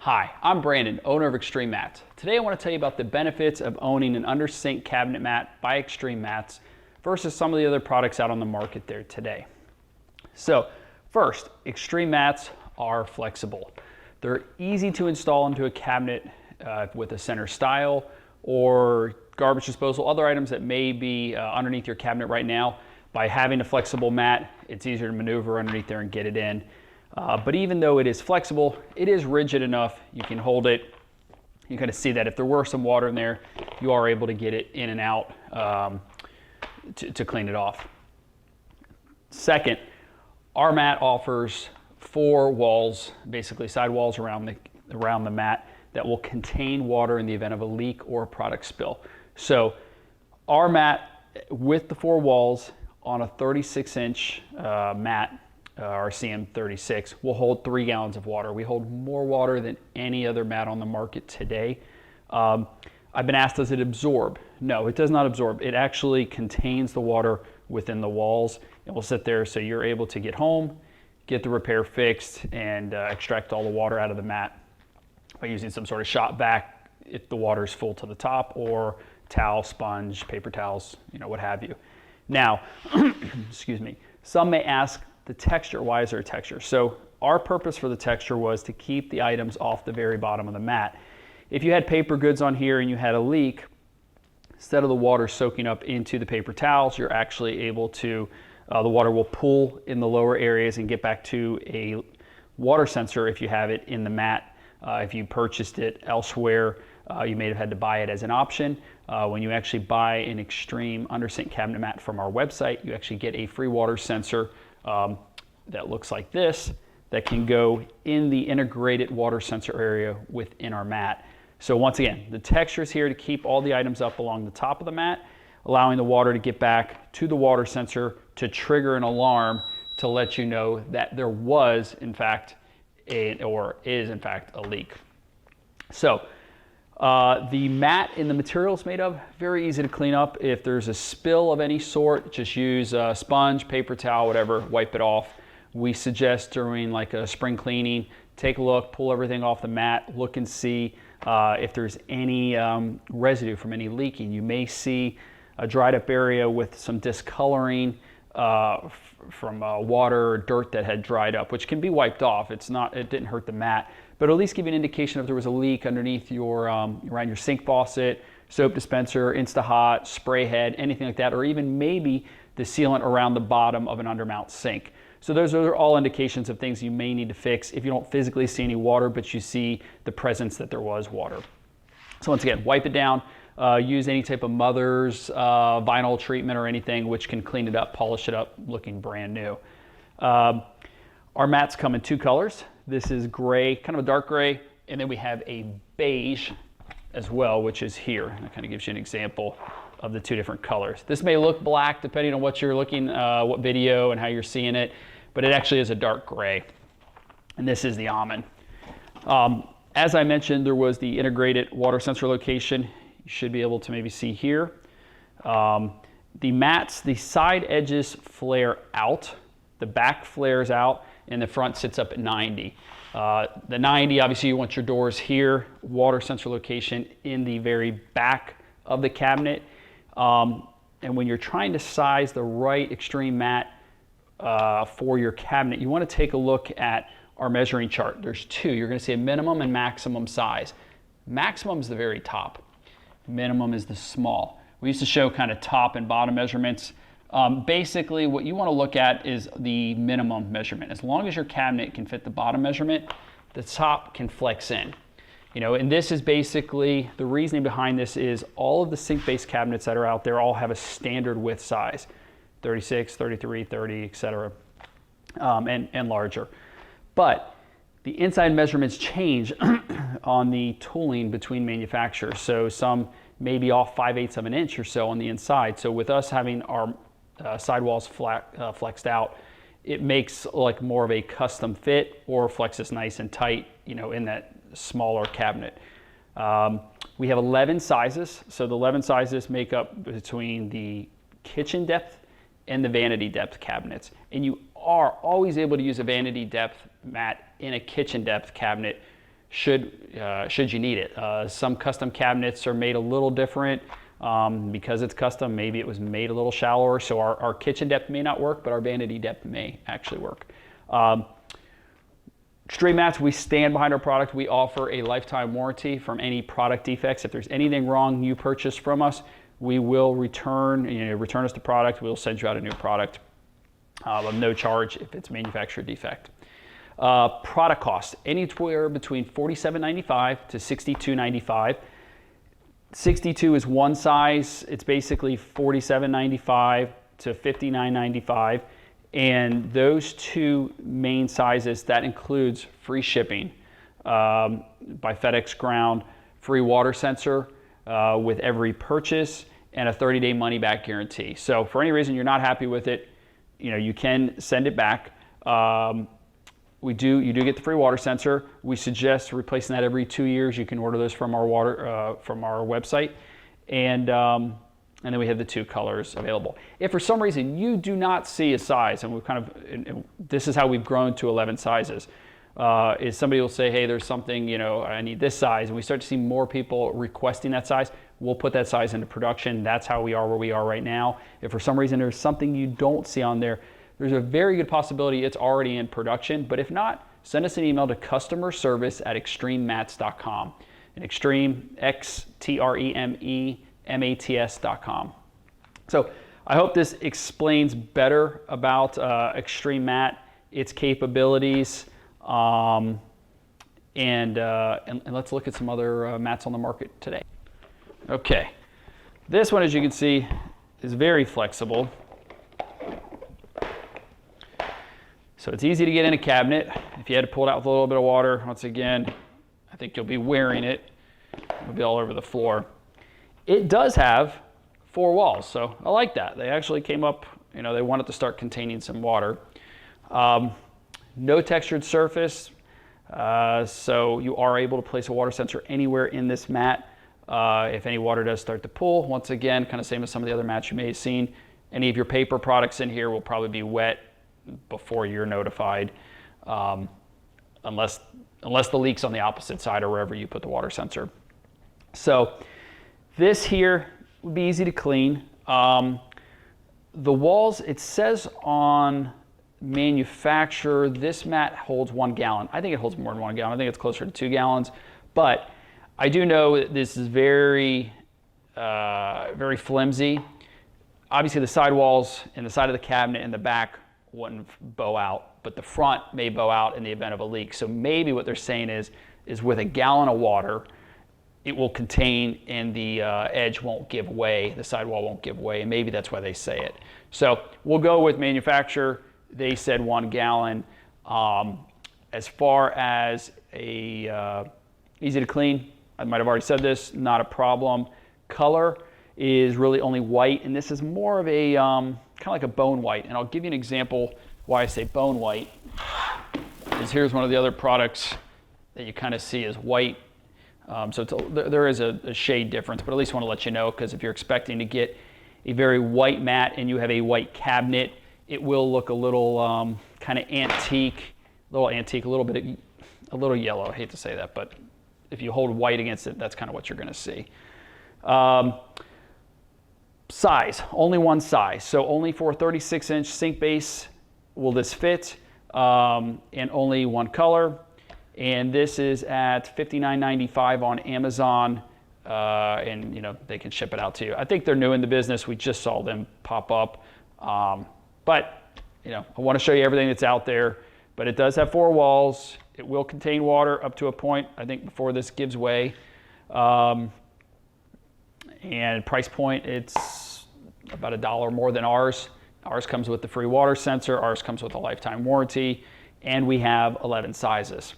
Hi, I'm Brandon, owner of Xtreme Mats. Today I want to tell you about the benefits of owning an under sink cabinet mat by Xtreme Mats versus some of the other products out on the market there today. So first, Xtreme Mats are flexible. They're easy to install into a cabinet with a center stile or garbage disposal, other items that may be underneath your cabinet right now. By having a flexible mat, it's easier to maneuver underneath there and get it in. But even though it is flexible, it is rigid enough. You can hold it. You kind of see that if there were some water in there, you are able to get it in and out to clean it off. Second, our mat offers 4 walls, basically side walls around the mat that will contain water in the event of a leak or a product spill. So our mat with the 4 walls on a 36-inch mat, our CM36, will hold 3 gallons of water. We hold more water than any other mat on the market today. I've been asked, does it absorb? No, it does not absorb. It actually contains the water within the walls. It will sit there so you're able to get home, get the repair fixed, and extract all the water out of the mat by using some sort of shop vac if the water is full to the top, or towel, sponge, paper towels, what have you. Now, excuse me, some may ask, the texture, why is there a texture? So our purpose for the texture was to keep the items off the very bottom of the mat. If you had paper goods on here and you had a leak, instead of the water soaking up into the paper towels, you're actually able to, the water will pool in the lower areas and get back to a water sensor if you have it in the mat. If you purchased it elsewhere, you may have had to buy it as an option. When you actually buy an Xtreme under sink cabinet mat from our website, you actually get a free water sensor that looks like this, that can go in the integrated water sensor area within our mat. So once again, the texture is here to keep all the items up along the top of the mat, allowing the water to get back to the water sensor to trigger an alarm to let you know that there was in fact or is in fact a leak. So the mat and the material it's made of, very easy to clean up. If there's a spill of any sort, just use a sponge, paper towel, whatever, wipe it off. We suggest during like a spring cleaning, take a look, pull everything off the mat, look and see if there's any residue from any leaking. You may see a dried up area with some discoloring from water or dirt that had dried up, which can be wiped off. It didn't hurt the mat, but at least give you an indication if there was a leak underneath your around your sink faucet, soap dispenser, Insta-Hot, spray head, anything like that, or even maybe the sealant around the bottom of an undermount sink. So those are all indications of things you may need to fix if you don't physically see any water, but you see the presence that there was water. So once again, wipe it down. Use any type of Mother's vinyl treatment or anything which can clean it up, polish it up, looking brand new. Our mats come in 2 colors. This is gray, kind of a dark gray, and then we have a beige as well, which is here. That kind of gives you an example of the 2 different colors. This may look black depending on what you're looking, what video and how you're seeing it, but it actually is a dark gray. And this is the almond. As I mentioned, there was the integrated water sensor location. You should be able to maybe see here. The mats, the side edges flare out, the back flares out, and the front sits up at 90. The 90, obviously you want your doors here, water sensor location in the very back of the cabinet. And when you're trying to size the right Xtreme mat for your cabinet, you want to take a look at our measuring chart. There's 2. You're going to see a minimum and maximum size. Maximum is the very top. Minimum is the small. We used to show kind of top and bottom measurements. Basically, what you want to look at is the minimum measurement. As long as your cabinet can fit the bottom measurement, the top can flex in. And this is basically, the reasoning behind this is all of the sink-based cabinets that are out there all have a standard width size, 36, 33, 30, etc., and larger. But the inside measurements change on the tooling between manufacturers. So some may be off 5/8 of an inch or so on the inside. So with us having our sidewalls flexed out, it makes like more of a custom fit or flexes nice and tight, in that smaller cabinet. We have 11 sizes. So the 11 sizes make up between the kitchen depth and the vanity depth cabinets. And you are always able to use a vanity depth mat in a kitchen depth cabinet should you need it. Some custom cabinets are made a little different because it's custom. Maybe it was made a little shallower, so our kitchen depth may not work, but our vanity depth may actually work. Xtreme Mats, we stand behind our product. We offer a lifetime warranty from any product defects. If there's anything wrong you purchase from us, we will return us the product. We'll send you out a new product of no charge if it's manufacturer defect. Product cost, anywhere between $47.95 to $62.95. 62 is one size. It's basically $47.95 to $59.95. And those two main sizes, that includes free shipping by FedEx Ground, free water sensor with every purchase, and a 30-day money-back guarantee. So for any reason you're not happy with it, you can send it back. You do get the free water sensor. We suggest replacing that every 2 years. You can order those from our website, and then we have the two colors available. If for some reason you do not see a size, and this is how we've grown to 11 sizes, is somebody will say, hey, there's something, I need this size, and we start to see more people requesting that size, we'll put that size into production. That's how we are where we are right now. If for some reason there's something you don't see on there, there's a very good possibility it's already in production, but if not, send us an email to customerservice@xtrememats.com. And Xtreme, XTREMEMATS.com. So I hope this explains better about Xtreme Mat, its capabilities, and let's look at some other mats on the market today. Okay, this one, as you can see, is very flexible. So it's easy to get in a cabinet. If you had to pull it out with a little bit of water, once again, I think you'll be wearing it. It'll be all over the floor. It does have 4 walls, so I like that. They actually came up, they wanted to start containing some water. No textured surface, so you are able to place a water sensor anywhere in this mat. If any water does start to pool, once again, kind of same as some of the other mats you may have seen, any of your paper products in here will probably be wet before you're notified, unless the leak's on the opposite side or wherever you put the water sensor. So this here would be easy to clean. The walls, it says on manufacturer, this mat holds 1 gallon. I think it holds more than 1 gallon. I think it's closer to 2 gallons. But I do know that this is very, very flimsy. Obviously, the side walls and the side of the cabinet and the back wouldn't bow out, but the front may bow out in the event of a leak. So maybe what they're saying is with a gallon of water, it will contain and the edge won't give way, the sidewall won't give way, and maybe that's why they say it. So we'll go with manufacturer. They said 1 gallon. As far as easy to clean, I might have already said this, not a problem. Color is really only white, and this is more of a kind of like a bone white. And I'll give you an example why I say bone white. Here's one of the other products that you kind of see as white. So there is a shade difference, but at least want to let you know, because if you're expecting to get a very white mat and you have a white cabinet, it will look a little kind of antique, a little yellow. I hate to say that, but if you hold white against it, that's kind of what you're going to see. Size, only one size. So only for a 36-inch sink base will this fit, and only one color. And this is at $59.95 on Amazon, and they can ship it out to you. I think they're new in the business. We just saw them pop up, but I want to show you everything that's out there. But it does have 4 walls. It will contain water up to a point, I think, before this gives way. And price point, it's about $1 more than ours. Ours comes with the free water sensor. Ours comes with a lifetime warranty, and we have 11 sizes.